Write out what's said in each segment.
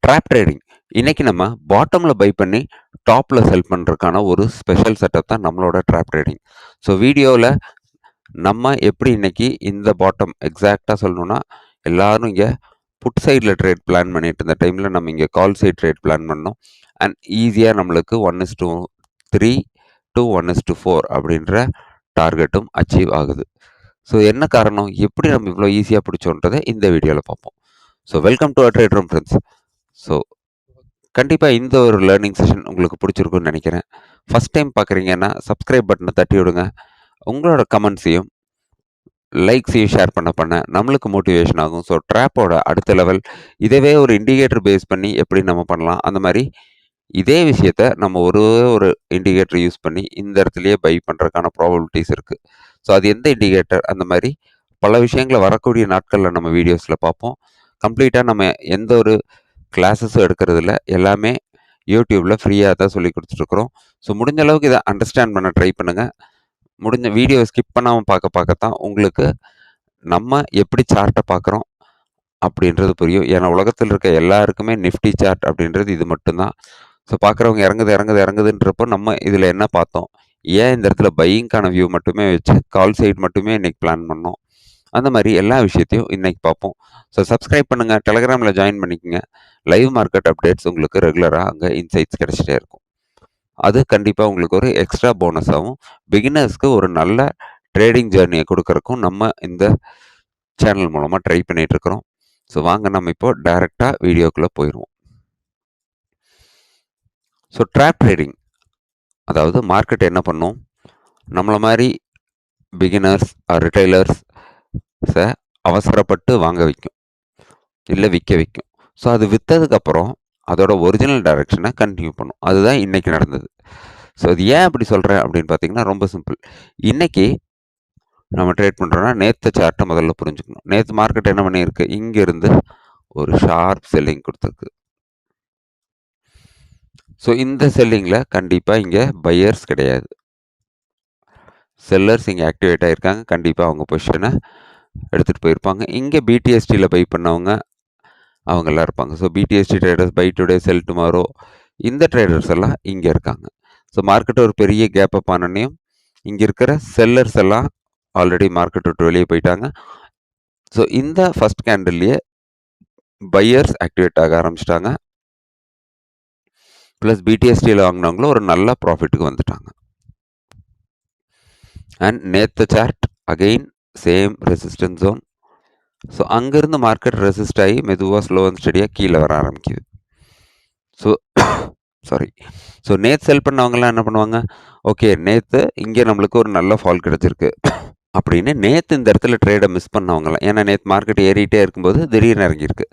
Drop trading. இன்னைக்கு நம்ம பாட்டம்ல by பண்ணி டாப்ல செல் பண்றதுக்கான ஒரு ஸ்பெஷல் செட்டப் தான் நம்மளோட ட்ராப் ட்ரேடிங். ஸோ வீடியோவில் நம்ம எப்படி இன்னைக்கு இந்த பாட்டம் எக்ஸாக்டாக சொல்லணும்னா எல்லாரும் இங்கே புட் சைடில் ட்ரேட் பிளான் பண்ணிட்டு இருந்த டைமில் நம்ம இங்கே கால் சைட் ட்ரேட் பிளான் பண்ணோம். அண்ட் ஈஸியாக நம்மளுக்கு 1:3 to 1:4 அப்படின்ற டார்கெட்டும் அச்சீவ் ஆகுது. ஸோ என்ன காரணம், எப்படி நம்ம இவ்வளோ ஈஸியாக பிடிச்சோன்றதை இந்த வீடியோவில் பார்ப்போம். So welcome to trade room friends. So கண்டிப்பாக இந்த ஒரு லேர்னிங் செஷன் உங்களுக்கு பிடிச்சிருக்குன்னு நினைக்கிறேன். ஃபஸ்ட் டைம் பார்க்குறீங்கன்னா சப்ஸ்கிரைப் பட்டனை தட்டி விடுங்க. உங்களோட கமெண்ட்ஸையும் லைக்ஸையும் ஷேர் பண்ண நம்மளுக்கு மோட்டிவேஷன் ஆகும். ஸோ ட்ராப்போட அடுத்த லெவல் இதவே ஒரு இண்டிகேட்டர் பேஸ் பண்ணி எப்படி நம்ம பண்ணலாம், அந்த மாதிரி இதே விஷயத்த நம்ம ஒரு இண்டிகேட்டர் யூஸ் பண்ணி இந்த இடத்துலையே பை பண்ணுறதுக்கான ப்ராபபிலிட்டிஸ் இருக்குது. ஸோ அது எந்த இண்டிகேட்டர், அந்த மாதிரி பல விஷயங்களை வரக்கூடிய நாட்களில் நம்ம வீடியோஸில் பார்ப்போம். கம்ப்ளீட்டாக நம்ம எந்த ஒரு கிளாஸஸும் எடுக்கிறதில்ல, எல்லாமே யூடியூப்பில் ஃப்ரீயாக தான் சொல்லி கொடுத்துட்ருக்குறோம். ஸோ முடிஞ்ச அளவுக்கு இதை அண்டர்ஸ்டாண்ட் பண்ண ட்ரை பண்ணுங்கள். முடிஞ்ச வீடியோ ஸ்கிப் பண்ணாமல் பார்க்கத்தான் உங்களுக்கு நம்ம எப்படி சார்ட்டை பார்க்குறோம் அப்படின்றது புரியும். ஏன்னா உலகத்தில் இருக்க எல்லாருக்குமே நிஃப்டி சார்ட் அப்படின்றது இது மட்டும்தான். ஸோ பார்க்குறவங்க இறங்குதுன்றப்போ நம்ம இதில் என்ன பார்த்தோம், ஏன் இந்த இடத்துல பையிங்கான வியூ மட்டுமே வச்சு கால் சைட் மட்டுமே இன்றைக்கி பிளான் பண்ணோம், அந்த மாதிரி எல்லா விஷயத்தையும் இன்றைக்கி பார்ப்போம். ஸோ சப்ஸ்கிரைப் பண்ணுங்கள், டெலகிராமில் ஜாயின் பண்ணிக்கோங்க. லைவ் மார்க்கெட் அப்டேட்ஸ் உங்களுக்கு ரெகுலராக அங்கே இன்சைட்ஸ் கிடச்சிட்டே இருக்கும். அது கண்டிப்பாக உங்களுக்கு ஒரு எக்ஸ்ட்ரா போனஸாகவும் பிகினர்ஸ்க்கு ஒரு நல்ல ட்ரேடிங் ஜேர்னியை கொடுக்கறக்கும் நம்ம இந்த சேனல் மூலமாக ட்ரை பண்ணிகிட்ருக்குறோம். ஸோ வாங்க நம்ம இப்போ டைரெக்டாக வீடியோக்குள்ளே போயிடுவோம். ஸோ ட்ராப் ட்ரேடிங், அதாவது மார்க்கெட் என்ன பண்ணும், நம்மளை மாதிரி பிகினர்ஸ் ரிட்டைலர்ஸை அவசரப்பட்டு வாங்க வைக்கும், இல்லை விற்க வைக்கும். ஸோ அது விற்றதுக்கப்புறம் அதோட ஒரிஜினல் டைரக்ஷனை கண்டினியூ பண்ணும். அதுதான் இன்றைக்கி நடந்தது. ஸோ அது ஏன் அப்படி சொல்கிறேன் அப்படின்னு பார்த்தீங்கன்னா ரொம்ப சிம்பிள். இன்றைக்கி நம்ம ட்ரேட் பண்ணுறோன்னா நேற்று சார்ட்டை முதல்ல புரிஞ்சுக்கணும். நேற்று மார்க்கெட் என்ன பண்ணியிருக்கு, இங்கேருந்து ஒரு ஷார்ப் செல்லிங் கொடுத்துருக்கு. ஸோ இந்த செல்லிங்கில் கண்டிப்பாக இங்கே பையர்ஸ் கிடையாது, செல்லர்ஸ் இங்கே ஆக்டிவேட் ஆகியிருக்காங்க. கண்டிப்பாக அவங்க பொசிஷனை எடுத்துகிட்டு போயிருப்பாங்க. இங்கே பிடிஎஸ்டியில் பை பண்ணவங்க அவங்கெல்லாம் இருப்பாங்க. So BTST traders, buy today sell tomorrow, இந்த ட்ரேடர்ஸ் எல்லாம் இங்கே இருக்காங்க. ஸோ மார்க்கெட் ஒரு பெரிய கேப் அப் ஆனனையும் இங்கே இருக்கிற செல்லர்ஸ் எல்லாம் ஆல்ரெடி மார்க்கெட் விட்டு வெளியே போயிட்டாங்க. ஸோ இந்த ஃபர்ஸ்ட் கேண்டில்லையே பையர்ஸ் ஆக்டிவேட் ஆக ஆரம்பிச்சிட்டாங்க. ப்ளஸ் பிடிஎஸ்டியில் வாங்கினவங்களும் ஒரு நல்ல ப்ராஃபிட்டுக்கு வந்துட்டாங்க. அண்ட் நேற்று chart again same resistance zone. So அங்கேருந்து மார்க்கெட் ரெசிஸ்ட் ஆகி மெதுவாக ஸ்லோ அண்ட் ஸ்டடியாக கீழே வர ஆரம்பிக்குது. ஸோ நேற்று செல் பண்ணவங்கலாம் என்ன பண்ணுவாங்க, ஓகே நேற்று இங்கே நம்மளுக்கு ஒரு நல்ல ஃபால் கிடச்சிருக்கு அப்படின்னு நேற்று இந்த இடத்துல ட்ரேடை மிஸ் பண்ணவங்களாம், ஏன்னா நேற்று மார்க்கெட் ஏறிட்டே இருக்கும்போது திடீர்னு இறங்கியிருக்கு.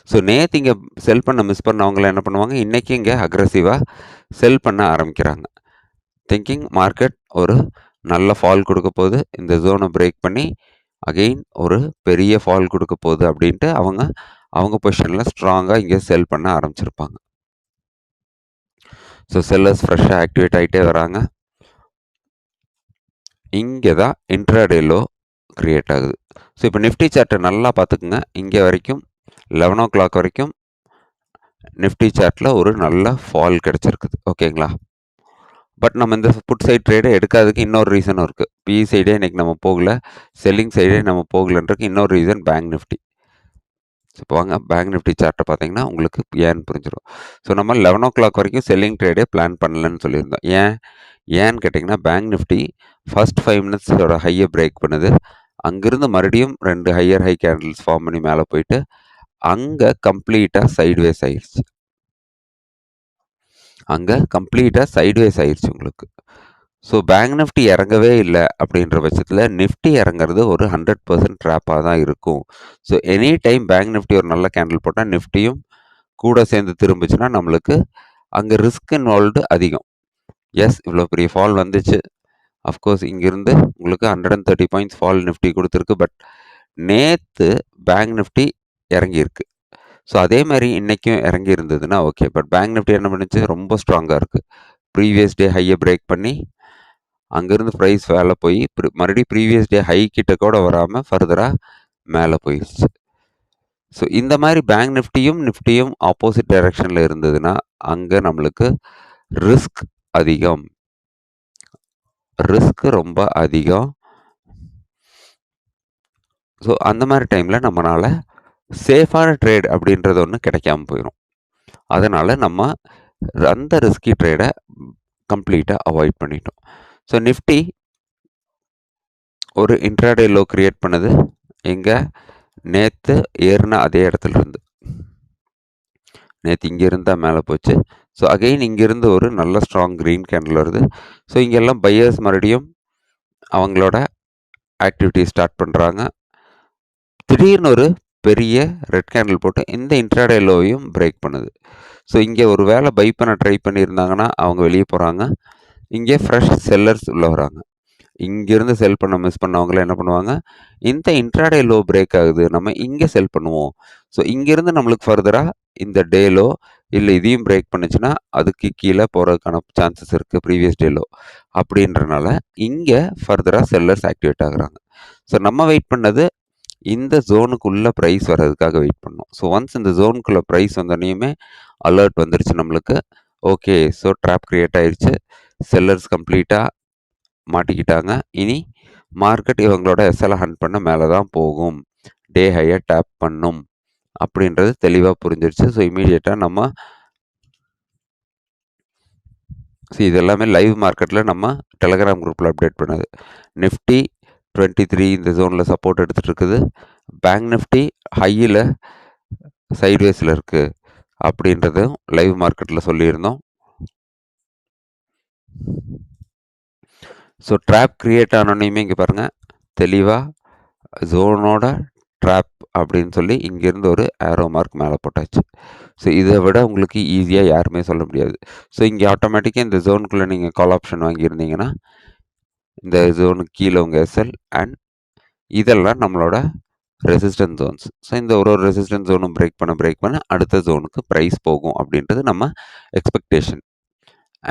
ஸோ நேற்று இங்கே செல் பண்ண மிஸ் பண்ணவங்களாம் என்ன பண்ணுவாங்க, இன்றைக்கி இங்கே அக்ரெசிவாக செல் பண்ண ஆரம்பிக்கிறாங்க. திங்கிங் மார்க்கெட் ஒரு நல்ல ஃபால் கொடுக்க போகுது, இந்த ஜோனை பிரேக் பண்ணி அகெயின் ஒரு பெரிய ஃபால் கொடுக்க போகுது அப்படின்ட்டு அவங்க பொசிஷனில் ஸ்ட்ராங்காக இங்கே செல் பண்ண ஆரம்பிச்சிருப்பாங்க. ஸோ செல்லர்ஸ் ஃப்ரெஷ்ஷாக ஆக்டிவேட் ஆகிட்டே வராங்க. இங்கே தான் இன்ட்ராடே லோ க்ரியேட் ஆகுது. ஸோ இப்போ நிஃப்டி சார்ட்டை நல்லா பார்த்துக்குங்க. இங்கே வரைக்கும் 11 o'clock வரைக்கும் நிஃப்டி சார்ட்டில் ஒரு நல்ல ஃபால் கிடச்சிருக்குது, ஓகேங்களா. பட் நம்ம இந்த புட் சைட் ட்ரேடை எடுக்காததுக்கு இன்னொரு ரீசனும் இருக்குது. பிஇ சைடே இன்றைக்கி நம்ம போகல, செல்லிங் சைடே நம்ம போகலன்றதுக்கு இன்னொரு ரீசன் பேங்க் நிஃப்டி. இப்போ வாங்க பேங்க் நிஃப்டி சார்ட்டை பார்த்தீங்கன்னா உங்களுக்கு ஏன்னு புரிஞ்சிடும். ஸோ நம்ம 11 o'clock வரைக்கும் செல்லிங் ட்ரேடே பிளான் பண்ணலன்னு சொல்லியிருந்தோம். ஏன்னு கேட்டிங்கன்னா பேங்க் நிஃப்டி ஃபர்ஸ்ட் 5 minutesோட ஹையை பிரேக் பண்ணுது. அங்கேருந்து மறுபடியும் 2 ஹையர் ஹை கேண்டில்ஸ் ஃபார்ம் பண்ணி மேலே போயிட்டு அங்கே கம்ப்ளீட்டாக சைட்வேஸ் ஆயிடுச்சு உங்களுக்கு. ஸோ பேங்க் நிஃப்டி இறங்கவே இல்லை அப்படின்ற பட்சத்தில் நிஃப்டி இறங்குறது ஒரு 100% ட்ராப்பாக தான் இருக்கும். So any time bank Nifty ஒரு நல்ல கேண்டில் போட்டால் நிஃப்டியும் கூட சேர்ந்து திரும்பிச்சுன்னா நம்மளுக்கு அங்கே ரிஸ்க் இன்வால்வ்டு அதிகம். எஸ், இவ்வளோ பெரிய ஃபால் வந்துச்சு, அஃப்கோர்ஸ் இங்கேருந்து உங்களுக்கு 130 points ஃபால் நிஃப்டி கொடுத்துருக்கு. பட் நேற்று பேங்க் நிஃப்டி இறங்கியிருக்கு. ஸோ அதே மாதிரி இன்றைக்கும் இறங்கி இருந்ததுன்னா ஓகே. பட் பேங்க் நிஃப்டி என்ன பண்ணுச்சு, ரொம்ப ஸ்ட்ராங்காக இருக்குது. ப்ரீவியஸ் டே ஹையை பிரேக் பண்ணி அங்கேருந்து ப்ரைஸ் மேலே போய் மறுபடியும் ப்ரீவியஸ் டே ஹை கிட்ட கூட வராமல் ஃபர்தராக மேலே போயிடுச்சு. ஸோ இந்த மாதிரி பேங்க் நிஃப்டியும் ஆப்போசிட் டைரக்ஷனில் இருந்ததுன்னா அங்கே நம்மளுக்கு ரிஸ்க் அதிகம், ரொம்ப அதிகம். ஸோ அந்த மாதிரி டைமில் நம்மளால் சேஃபான ட்ரேட் அப்படின்றது ஒன்று கிடைக்காம போயிடும். அதனால் நம்ம அந்த ரிஸ்கி ட்ரேடை கம்ப்ளீட்டாக அவாய்ட் பண்ணிட்டோம். ஸோ நிஃப்டி ஒரு இன்ட்ராடே லோ கிரியேட் பண்ணுது. எங்கே? நேற்று ஏறின அதே இடத்துல இருந்து. நேற்று இங்கே இருந்தால் மேலே போச்சு. ஸோ அகெயின் இங்கேருந்து ஒரு நல்ல ஸ்ட்ராங் க்ரீன் கேண்டில் வருது. ஸோ இங்கெல்லாம் பையர்ஸ் மறுபடியும் அவங்களோட ஆக்டிவிட்டி ஸ்டார்ட் பண்ணுறாங்க. திடீர்னு ஒரு பெரிய ரெட் கேண்டில் போட்டு இந்த இன்ட்ராடே லோவையும் பிரேக் பண்ணுது. ஸோ இங்கே ஒரு வேளை பை பண்ண ட்ரை பண்ணியிருந்தாங்கன்னா அவங்க வெளியே போகிறாங்க. இங்கே ஃப்ரெஷ் செல்லர்ஸ் உள்ளே வராங்க. இங்கேருந்து செல் பண்ண மிஸ் பண்ணவங்களாம் என்ன பண்ணுவாங்க, இந்த இன்ட்ராடே லோ பிரேக் ஆகுது, நம்ம இங்கே செல் பண்ணுவோம். ஸோ இங்கேருந்து நம்மளுக்கு ஃபர்தராக இந்த டே லோ இல்லை இதையும் பிரேக் பண்ணுச்சுன்னா அதுக்கு கீழே போகிறதுக்கான சான்சஸ் இருக்குது, ப்ரீவியஸ் டே லோ. அப்படின்றனால இங்கே ஃபர்தராக செல்லர்ஸ் ஆக்டிவேட் ஆகுறாங்க. ஸோ நம்ம வெயிட் பண்ணது இந்த ஜோனுக்குள்ளே ப்ரைஸ் வர்றதுக்காக வெயிட் பண்ணோம். ஸோ ஒன்ஸ் இந்த ஜோனுக்குள்ளே ப்ரைஸ் வந்தோடனேயுமே அலர்ட் வந்துருச்சு நம்மளுக்கு. ஓகே, ஸோ ட்ராப் க்ரியேட் ஆயிடுச்சு, செல்லர்ஸ் கம்ப்ளீட்டாக மாட்டிக்கிட்டாங்க. இனி மார்க்கெட் இவங்களோட எஸ்எல்ஐ ஹண்ட் பண்ண மேலே தான் போகும், டே ஹையை டேப் பண்ணும் அப்படின்றது தெளிவாக புரிஞ்சிருச்சு. ஸோ இமீடியட்டாக நம்ம இதெல்லாமே லைவ் மார்க்கெட்டில் நம்ம டெலகிராம் குரூப்பில் அப்டேட் பண்ணது. நிஃப்டி 23 இந்த ஜோனில் சப்போர்ட் எடுத்துகிட்டு இருக்குது. பேங்க் நிஃப்டி ஹையில் சைட்வேஸில் இருக்குது அப்படின்றதும் லைவ் மார்க்கெட்டில் சொல்லியிருந்தோம். ஸோ ட்ராப் க்ரியேட் ஆனோன்னையுமே இங்கே பாருங்கள் தெளிவாக ஜோனோட ட்ராப் அப்படின்னு சொல்லி இங்கேருந்து ஒரு ஏரோ மார்க் மேலே போட்டாச்சு. ஸோ இதை விட உங்களுக்கு ஈஸியாக யாருமே சொல்ல முடியாது. ஸோ இங்கே ஆட்டோமேட்டிக்காக இந்த ஜோனுக்குள்ளே நீங்கள் கால் ஆப்ஷன் வாங்கியிருந்தீங்கன்னா இந்த ஜோனுக்கு கீழே உங்கள் எஸ்எல் அண்ட் இதெல்லாம் நம்மளோட ரெசிஸ்டன்ஸ் ஜோன்ஸ். ஸோ இந்த ஒரு ரெசிஸ்டன்ஸ் ஜோனும் பிரேக் பண்ண அடுத்த ஜோனுக்கு ப்ரைஸ் போகும் அப்படின்றது நம்ம expectation.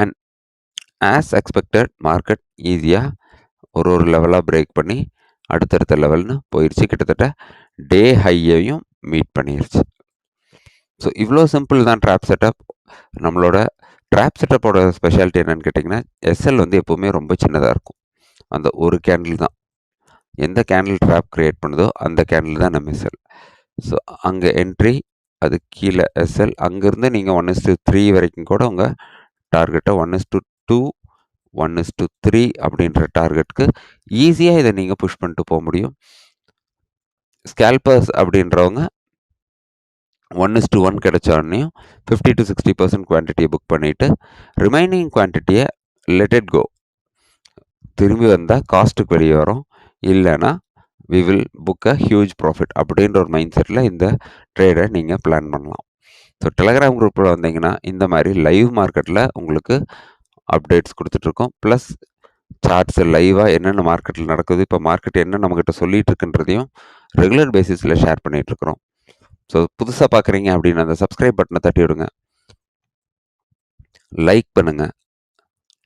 And as expected market ஈஸியாக ஒரு லெவலாக பிரேக் பண்ணி அடுத்தடுத்த லெவல்னு போயிடுச்சு. கிட்டத்தட்ட டே ஹையையும் மீட் பண்ணிடுச்சு. ஸோ இவ்வளோ சிம்பிள் தான் ட்ராப் செட்டப். நம்மளோட ட்ராப் செட்டப்போட ஸ்பெஷாலிட்டி என்னென்னு கேட்டிங்கன்னா, எஸ்எல் வந்து எப்போவுமே ரொம்ப சின்னதாக இருக்கும். அந்த ஒரு கேண்டில் தான், எந்த கேண்டில் ட்ராப் க்ரியேட் பண்ணுதோ அந்த கேண்டில் தான் நம்ம எஸ்எல். ஸோ அங்கே என்ட்ரி, அது கீழே எஸ்எல். அங்கேருந்து நீங்கள் 1:3 வரைக்கும் கூட உங்கள் டார்கெட்டை 1:2 1:3 அப்படின்ற டார்கெட்டுக்கு ஈஸியாக இதை நீங்கள் புஷ் பண்ணிட்டு போக முடியும். ஸ்கேல்பர்ஸ் அப்படின்றவங்க 1:1 கிடைச்சோடனையும் 50 to 60% குவான்டிட்டியை புக் பண்ணிவிட்டு ரிமைனிங் குவான்டிட்டியை லெட் இட் கோ, திரும்பி வந்தால் காஸ்ட்டுக்கு வெளியே வரும், இல்லைன்னா we will book a huge profit அப்படின்ற ஒரு மைண்ட் செட்டில் இந்த ட்ரேடை நீங்கள் பிளான் பண்ணலாம். ஸோ டெலகிராம் குரூப்பில் வந்தீங்கன்னா இந்த மாதிரி லைவ் மார்க்கெட்டில் உங்களுக்கு அப்டேட்ஸ் கொடுத்துட்ருக்கோம். ப்ளஸ் சார்ட்ஸ் லைவாக என்னென்ன மார்க்கெட்டில் நடக்குது, இப்போ மார்க்கெட் என்ன நம்மக்கிட்ட சொல்லிகிட்டு இருக்குன்றதையும் ரெகுலர் பேசிஸில் ஷேர் பண்ணிகிட்ருக்குறோம். ஸோ புதுசாக பார்க்குறீங்க அப்படின்னு அந்த சப்ஸ்கிரைப் பட்டனை தட்டி விடுங்க, லைக் பண்ணுங்கள்,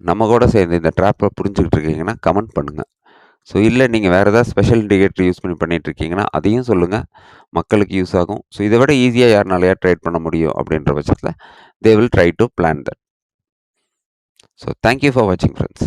நம்ம கூட சேர்ந்து இந்த ட்ராப்பை புரிஞ்சுக்கிட்டு இருக்கீங்கன்னா கமெண்ட் பண்ணுங்கள். ஸோ இல்லை நீங்கள் வேறு ஏதாவது ஸ்பெஷல் இண்டிகேட்டர் யூஸ் பண்ணி பண்ணிகிட்ருக்கீங்கன்னா அதையும் சொல்லுங்கள், மக்களுக்கு யூஸ் ஆகும். ஸோ இதை விட ஈஸியாக யாருனாலையா ட்ரேட் பண்ண முடியும் அப்படின்ற பட்சத்தில் they will try to plan that. So thank you for வாட்சிங் ஃப்ரெண்ட்ஸ்.